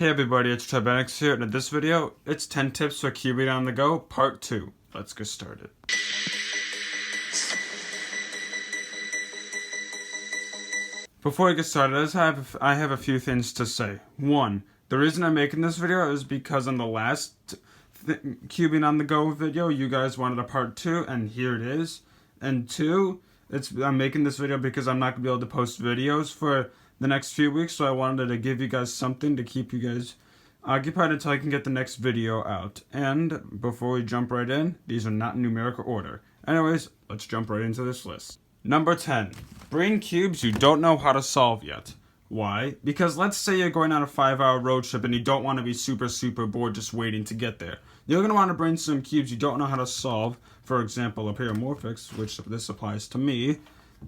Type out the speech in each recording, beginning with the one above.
Hey everybody, it's Timeconsuming here, and in this video, it's 10 tips for cubing on the go, part 2. Let's get started. Before we get started, I have a few things to say. 1. The reason I'm making this video is because on the last cubing on the go video, you guys wanted a part 2, and here it is. And 2, I'm making this video because I'm not going to be able to post videos for the next few weeks, so I wanted to give you guys something to keep you guys occupied until I can get the next video out. And before we jump right in, these are not in numerical order. Anyways, let's jump right into this list. Number 10. Bring cubes you don't know how to solve yet. Why? Because let's say you're going on a 5-hour road trip and you don't want to be super bored just waiting to get there. You're going to want to bring some cubes you don't know how to solve. For example, a paramorphics, which this applies to me.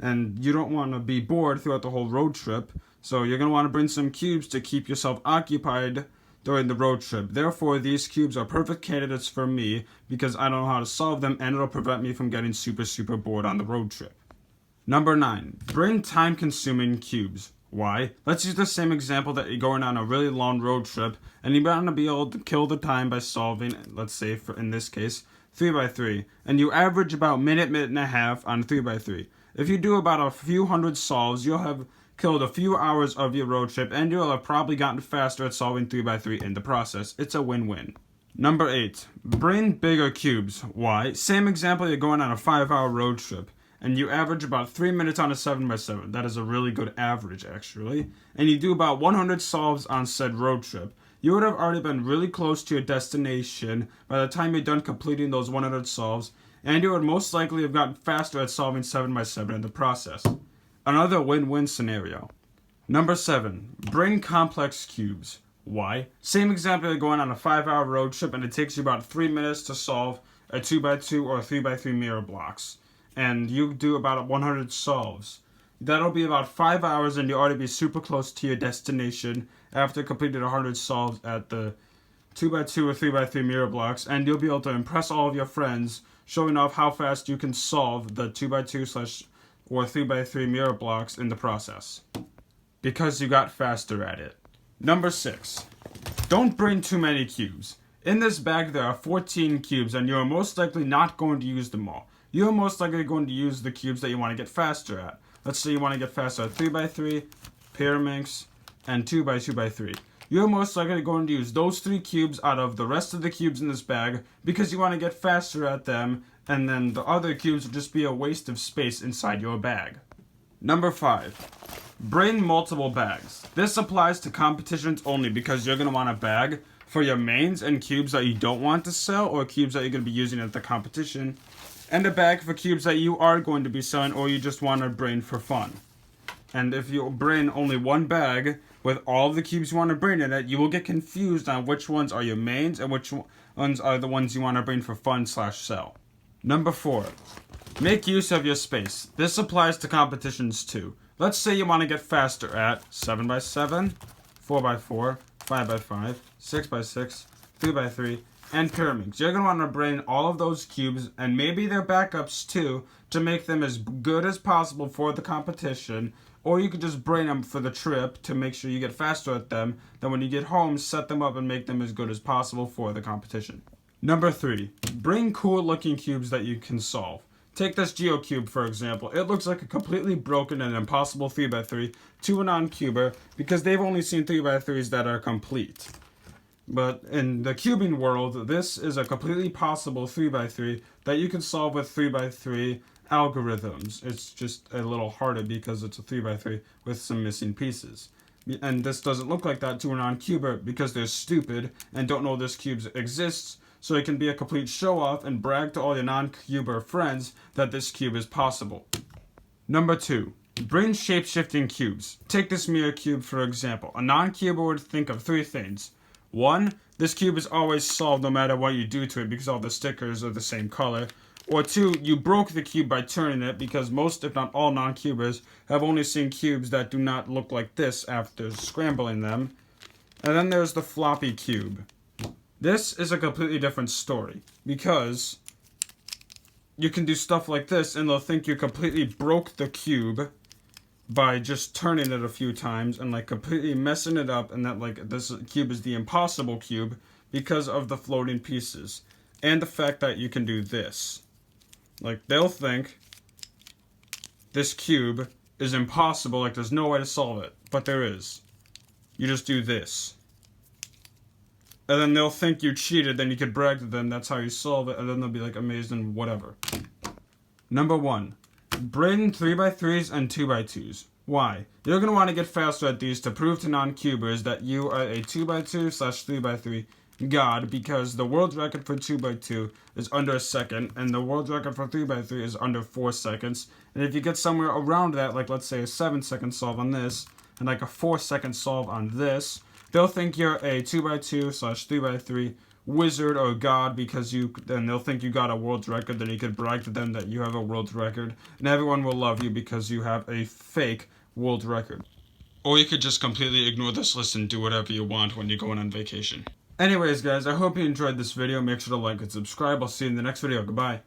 And you don't want to be bored throughout the whole road trip, so you're going to want to bring some cubes to keep yourself occupied during the road trip. Therefore, these cubes are perfect candidates for me because I don't know how to solve them, and it'll prevent me from getting super bored on the road trip. Number 9. Bring time-consuming cubes. Why? Let's use the same example that you're going on a really long road trip, and you want to be able to kill the time by solving, let's say in this case, 3x3, and you average about minute and a half on 3x3. If you do about a few hundred solves, you'll have killed a few hours of your road trip, and you'll have probably gotten faster at solving 3x3 in the process. It's a win-win. Number 8. Bring bigger cubes. Why? Same example, you're going on a 5-hour road trip, and you average about 3 minutes on a 7x7. That is a really good average, actually. And you do about 100 solves on said road trip. You would have already been really close to your destination by the time you're done completing those 100 solves, and you would most likely have gotten faster at solving 7x7 in the process. Another win-win scenario. Number 7. Bring complex cubes. Why? Same example, you're going on a 5-hour road trip and it takes you about 3 minutes to solve a 2x2 or 3x3 mirror blocks. And you do about 100 solves. That'll be about 5 hours, and you ought to be super close to your destination after completing 100 solves at the 2x2 or 3x3 mirror blocks, and you'll be able to impress all of your friends, showing off how fast you can solve the 2x2 or 3x3 mirror blocks in the process, because you got faster at it. Number 6. Don't bring too many cubes. In this bag there are 14 cubes, and you're most likely not going to use them all. You're most likely going to use the cubes that you want to get faster at. Let's say you want to get faster at 3x3, pyramids, and 2x2x3. You're most likely going to use those 3 cubes out of the rest of the cubes in this bag because you want to get faster at them, and then the other cubes will just be a waste of space inside your bag. Number 5. Bring multiple bags. This applies to competitions only because you're going to want a bag for your mains and cubes that you don't want to sell or cubes that you're going to be using at the competition, and a bag for cubes that you are going to be selling or you just want to bring for fun. And if you bring only one bag with all of the cubes you want to bring in it, you will get confused on which ones are your mains and which ones are the ones you want to bring for fun/sell. Number 4. Make use of your space. This applies to competitions too. Let's say you want to get faster at 7x7, 4x4, 5x5, 6x6, 3x3, and pyramids. You're going to want to bring all of those cubes, and maybe their backups too, to make them as good as possible for the competition, or you could just bring them for the trip to make sure you get faster at them. Then when you get home, set them up and make them as good as possible for the competition. Number 3. Bring cool looking cubes that you can solve. Take this GeoCube for example. It looks like a completely broken and impossible 3x3 to a non-cuber because they've only seen 3x3s that are complete. But in the cubing world, this is a completely possible 3x3 that you can solve with 3x3 algorithms. It's just a little harder because it's a 3x3 with some missing pieces. And this doesn't look like that to a non-cuber because they're stupid and don't know this cube exists, so it can be a complete show-off and brag to all your non-cuber friends that this cube is possible. Number 2. Bring shape-shifting cubes. Take this mirror cube for example. A non-cuber would think of 3 things. 1. This cube is always solved no matter what you do to it because all the stickers are the same color. Or 2. You broke the cube by turning it because most, if not all, non-cubers have only seen cubes that do not look like this after scrambling them. And then there's the floppy cube. This is a completely different story because you can do stuff like this and they'll think you completely broke the cube by just turning it a few times and like completely messing it up, and that like this cube is the impossible cube because of the floating pieces and the fact that you can do this. Like, they'll think this cube is impossible, like there's no way to solve it, but there is. You just do this. And then they'll think you cheated, then you could brag to them that's how you solve it, and then they'll be like amazed and whatever. Number 1. Bring 3x3s and 2x2s. Why? You're going to want to get faster at these to prove to non-cubers that you are a 2x2/3x3 god, because the world record for 2x2 is under a second, and the world record for 3x3 is under 4 seconds. And if you get somewhere around that, like let's say a 7-second solve on this, and like a 4-second solve on this, they'll think you're a 2x2/3x3 wizard or god, because then they'll think you got a world record, then you could brag to them that you have a world record, and everyone will love you because you have a fake world record. Or you could just completely ignore this list and do whatever you want when you're going on vacation. Anyways guys, I hope you enjoyed this video. Make sure to like and subscribe. I'll see you in the next video. Goodbye.